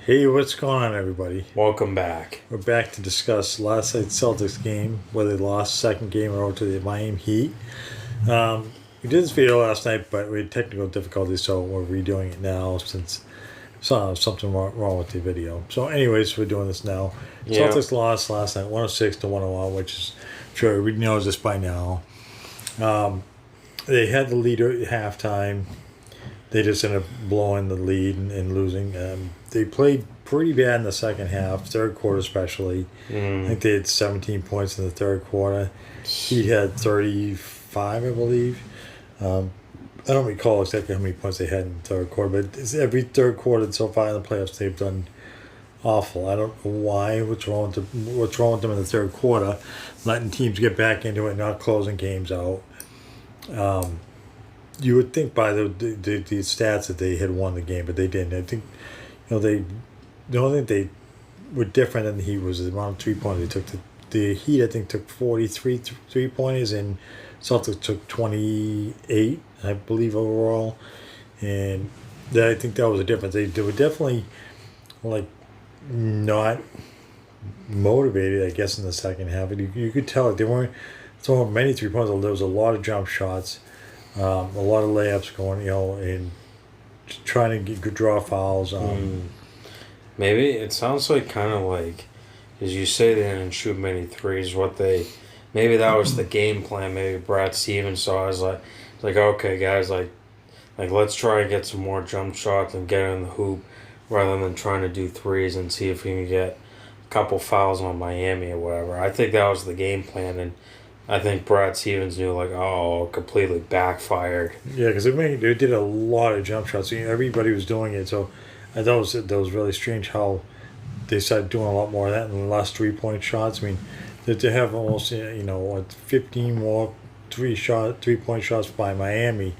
Hey, what's going on, everybody? Welcome back. We're back to discuss last night's Celtics game, where they lost second game in a row to the Miami Heat. We did this video last night, but we had technical difficulties, so we're redoing it now since something wrong with the video. So, anyways, we're doing this now. Yeah. Celtics lost last night, 106 to 101, which is sure everybody knows this by now. They had the lead at halftime. They just ended up blowing the lead and losing. They played pretty bad in the second half, third quarter especially. I think they had 17 points in the third quarter. He had 35, I believe. I don't recall exactly how many points they had in the third quarter, but every third quarter so far in the playoffs they've done awful. I don't know why. What's wrong with them in the third quarter? Letting teams get back into it, not closing games out. You would think by the stats that they had won the game, but they didn't. I think, the only thing they were different than the Heat was the amount of 3-pointers they took. The Heat, I think, took 43 3-pointers, and Celtics took 28, I believe, overall. And I think that was a difference. They were definitely, not motivated, I guess, in the second half. You could tell they weren't throwing many 3-pointers. There was a lot of jump shots. A lot of layups going, and trying to draw fouls. Maybe it sounds like kind of like, as you say, they didn't shoot many threes. Maybe that was the game plan. Maybe Brad Stevens saw as like okay, guys, like let's try and get some more jump shots and get in the hoop rather than trying to do threes and see if we can get a couple fouls on Miami or whatever. I think that was the game plan, and I think Brad Stevens knew, completely backfired. Yeah, because they did a lot of jump shots. Everybody was doing it, so I thought that was really strange how they started doing a lot more of that in the last 3-point shots. I mean, to have almost 15 more 3-point shots by Miami.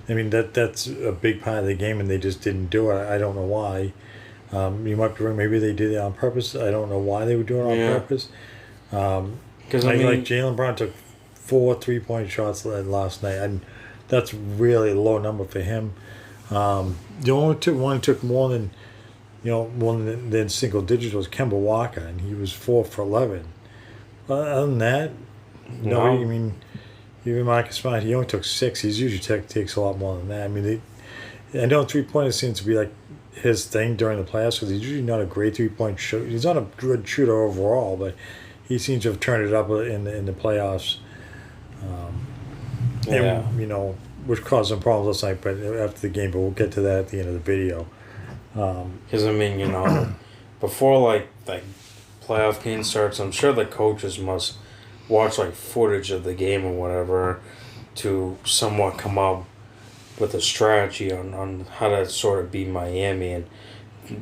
I mean that's a big part of the game, and they just didn't do it. I don't know why. You might be right. Maybe they did it on purpose. I don't know why they were doing it on purpose. Because Jaylen Brown took 4 3-point shots last night, and that's really a low number for him. The only one who took more than single digits was Kemba Walker, and he was 4 for 11. Other than that, no. I mean, even Marcus Smart, he only took 6. He's usually takes a lot more than that. I mean, I know 3-pointers seems to be like his thing during the playoffs because he's usually not a great 3-point shooter. He's not a good shooter overall, but he seems to have turned it up in the playoffs. Which caused some problems last night. But after the game, but we'll get to that at the end of the video. Because before playoff game starts, I'm sure the coaches must watch footage of the game or whatever to somewhat come up with a strategy on how to sort of beat Miami. And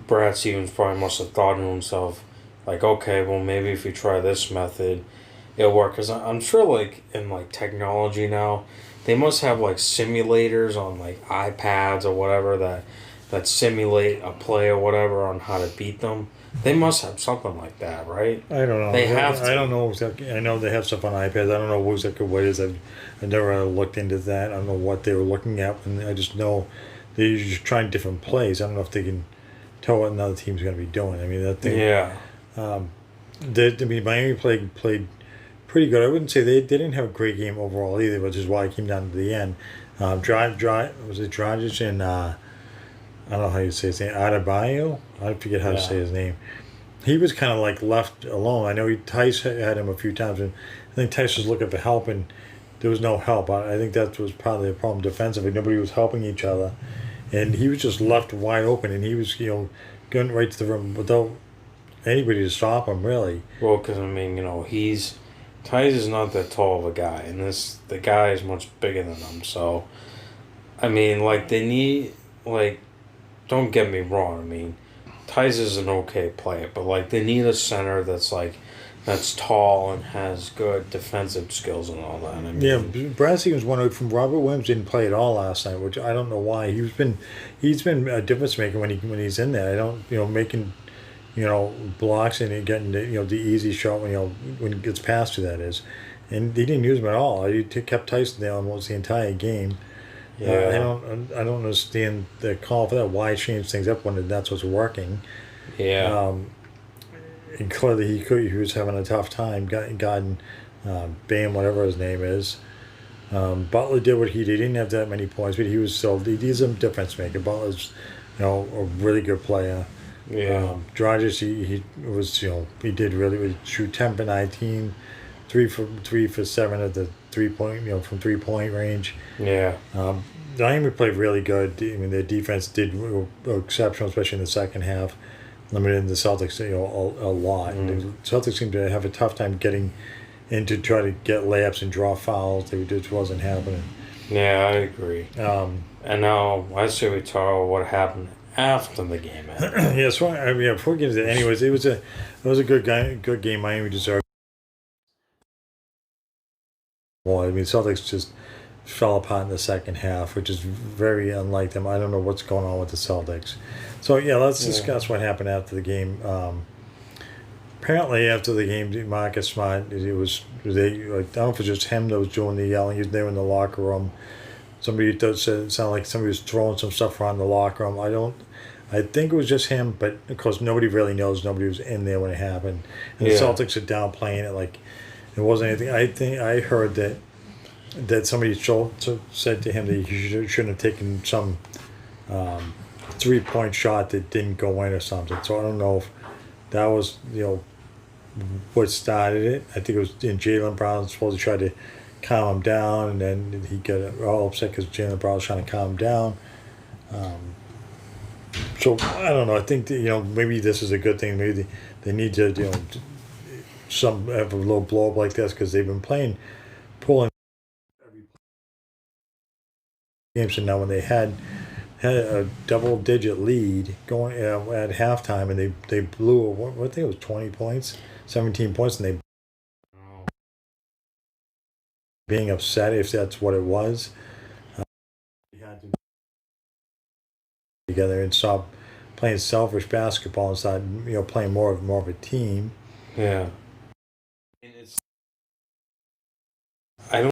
Brad Stevens probably must have thought to himself, okay, well, maybe if you try this method, it'll work. Because I'm sure, in, technology now, they must have, simulators on, iPads or whatever that simulate a play or whatever on how to beat them. They must have something like that, right? I don't know. They have to. I don't know exactly. I know they have stuff on iPads. I don't know exactly what it is. I've never really looked into that. I don't know what they were looking at. And I just know they're just trying different plays. I don't know if they can tell what another team's going to be doing. I mean, that thing. Yeah. Miami played pretty good. I wouldn't say they didn't have a great game overall either, which is why it came down to the end. Was it Dragic and I don't know how you say his name, Adebayo? I forget how to say his name. He was kind of left alone. I know Tice had him a few times, and I think Tice was looking for help, and there was no help. I think that was probably the problem defensively. Nobody was helping each other, and he was just left wide open, and he was going right to the rim without anybody to stop him, really. Well, because, Tice is not that tall of a guy, and the guy is much bigger than him. So, they need, don't get me wrong, Tice is an okay player, but, they need a center that's tall and has good defensive skills and all that. Brad Stevens won from Robert Williams didn't play at all last night, which I don't know why. He's been a difference maker when he's in there. I don't making blocks and getting the easy shot when it gets past you, that is. And he didn't use him at all. He kept Tyson there almost the entire game. Yeah. I don't understand the call for that. Why change things up when that's what's working? Yeah. And clearly he was having a tough time gotten Bam, whatever his name is. Butler did what he did. He didn't have that many points, but he was still he's a difference maker. Butler's a really good player. Yeah. Dragic, he was he did really shoot 10 for 19, 3 for 7 at the 3 point from 3 point range. Yeah. Miami played really good. I mean, their defense did exceptional, especially in the second half, limiting the Celtics a lot. And the Celtics seemed to have a tough time getting in to try to get layups and draw fouls. It just wasn't happening. Yeah, I agree. And now I say we talk about what happened after the game ended. Yeah, so before we get into it, anyways, it was a good game. Miami deserved. Well, I mean, Celtics just fell apart in the second half, which is very unlike them. I don't know what's going on with the Celtics. So yeah, let's discuss what happened after the game. Apparently, after the game, Marcus Smart, I don't know if it was just him that was doing the yelling. He was there in the locker room. Somebody does sound like somebody was throwing some stuff around the locker room. I think it was just him, but of course nobody really knows. Nobody was in there when it happened, and the Celtics are downplaying it like it wasn't anything. I think I heard that somebody said to him that he shouldn't have taken some 3-point shot that didn't go in or something. So I don't know if that was what started it. I think it was Jaylen Brown was supposed to try to calm him down, and then he got all upset because Jaylen Brown was trying to calm him down. So I don't know. I think that, maybe this is a good thing. Maybe they need to have a little blow up like this because they've been pulling every game. So now when they had a double digit lead going at halftime, and they blew what I think it was 20 points, 17 points, and they being upset if that's what it was. They had to together and stop playing selfish basketball and start playing more of a team. Yeah. I don't.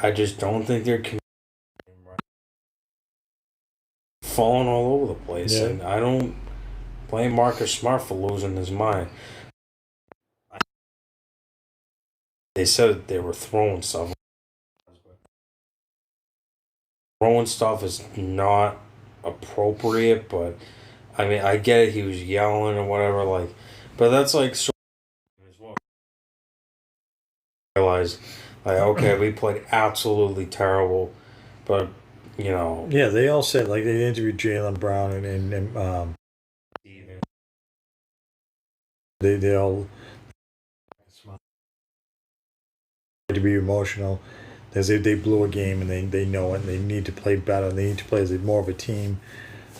I just don't think they're falling all over the place, and I don't blame Marcus Smart for losing his mind. They said they were throwing stuff. Throwing stuff is not appropriate, but I mean, I get it. He was yelling or whatever, but that's so. Realize, okay, we played absolutely terrible, but Yeah, they all said they interviewed Jaylen Brown and they all to be emotional. They blew a game and they know it. And they need to play better. They need to play as more of a team.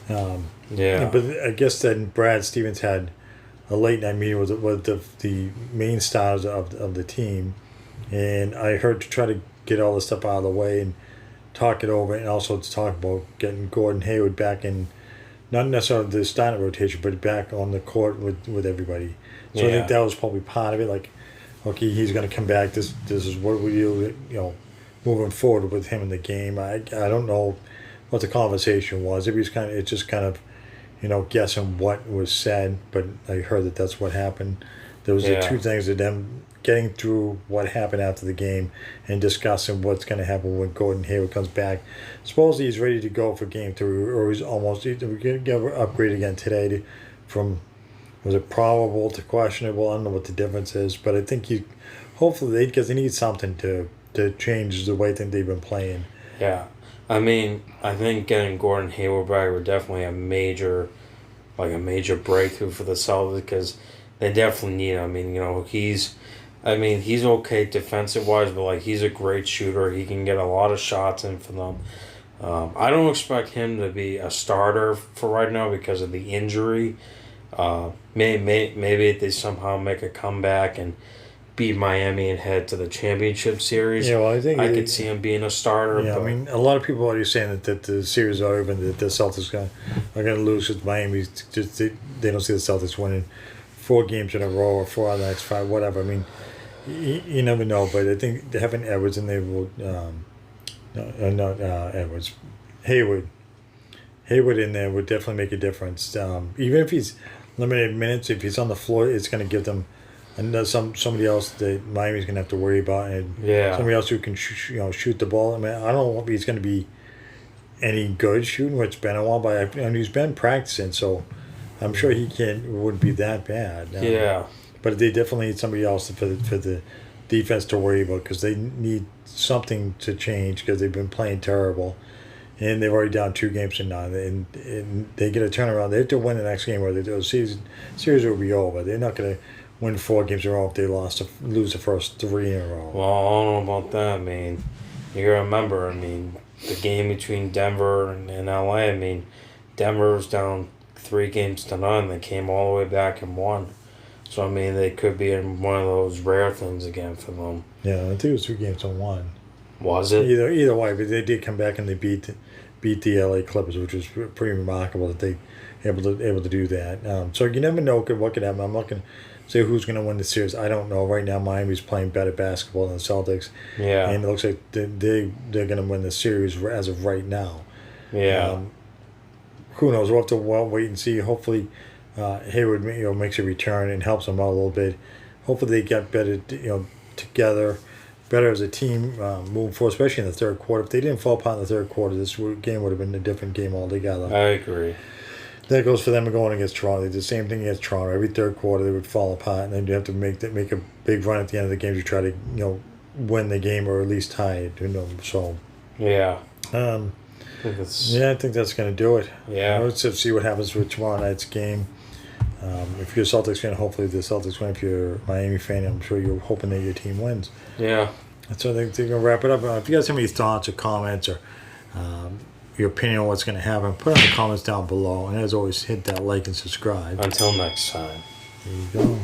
But I guess then Brad Stevens had a late night meeting with the main stars of the team, and I heard to try to get all this stuff out of the way and talk it over, and also to talk about getting Gordon Hayward back in, not necessarily the starting rotation, but back on the court with everybody. So I think that was probably part of it. Okay, he's going to come back. This is what we do. Moving forward with him in the game. I don't know what the conversation was. It was just kind of guessing what was said, but I heard that that's what happened. There was the two things of them getting through what happened after the game and discussing what's going to happen when Gordon Hayward comes back. Supposedly he's ready to go for game 3, or he's almost. We're going to get upgrade again today from was it probable to questionable. I don't know what the difference is, but I think hopefully because they need something to change the way that they've been playing. Yeah. I mean, I think getting Gordon Hayward back would definitely a major breakthrough for the Celtics, because they definitely need him. I mean, he's okay defensive wise, but he's a great shooter. He can get a lot of shots in for them. I don't expect him to be a starter for right now because of the injury. Maybe they somehow make a comeback and beat Miami and head to the championship series. Yeah, well, I think I could see him being a starter. Yeah, but a lot of people are saying that the series is over and that the Celtics are going to lose because Miami they don't see the Celtics winning 4 games in a row or 4 out of the next 5, whatever. You never know, but I think having Edwards and they will not Edwards, Hayward Hayward in there would definitely make a difference. Even if he's limited minutes, if he's on the floor, it's going to give them somebody else that Miami's going to have to worry about, and Yeah. somebody else who can shoot the ball. I mean, I don't know if he's going to be any good shooting, which it's been a while, but he's been practicing, so I'm sure he wouldn't be that bad. Yeah. But they definitely need somebody else for the defense to worry about, because they need something to change, because they've been playing terrible. And they've already down 2 games to none, and they get a turnaround. They have to win the next game, or the series will be over. They're not going to win 4 games in a row if they lose the first 3 in a row. Well, I don't know about that. I mean, you gotta remember. I mean, the game between Denver and LA. I mean, Denver was down 3 games to none. They came all the way back and won. So I mean, they could be in one of those rare things again for them. Yeah, I think it was 2 games to 1. Was it? Either way, but they did come back and they beat the LA Clippers, which was pretty remarkable that they able to do that. So you never know what could happen. I'm not going to say who's going to win the series. I don't know. Right now, Miami's playing better basketball than the Celtics. Yeah. And it looks like they're going to win the series as of right now. Yeah. Who knows? We'll have to wait and see. Hopefully, Hayward makes a return and helps them out a little bit. Hopefully, they get better together, better as a team moving forward, especially in the third quarter. If they didn't fall apart in the third quarter, this game would have been a different game altogether. I agree. That goes for them going against Toronto. They did the same thing against Toronto. Every third quarter, they would fall apart, and then you have to make a big run at the end of the game to try to win the game, or at least tie it. So Yeah. I think that's going to do it. Yeah. Let's see what happens with tomorrow night's game. If you're a Celtics fan, hopefully the Celtics win. If you're a Miami fan, I'm sure you're hoping that your team wins. Yeah. So I think they're going to wrap it up. If you guys have any thoughts or comments, or your opinion on what's going to happen, put it in the comments down below. And as always, hit that like and subscribe. Until next time. There you go.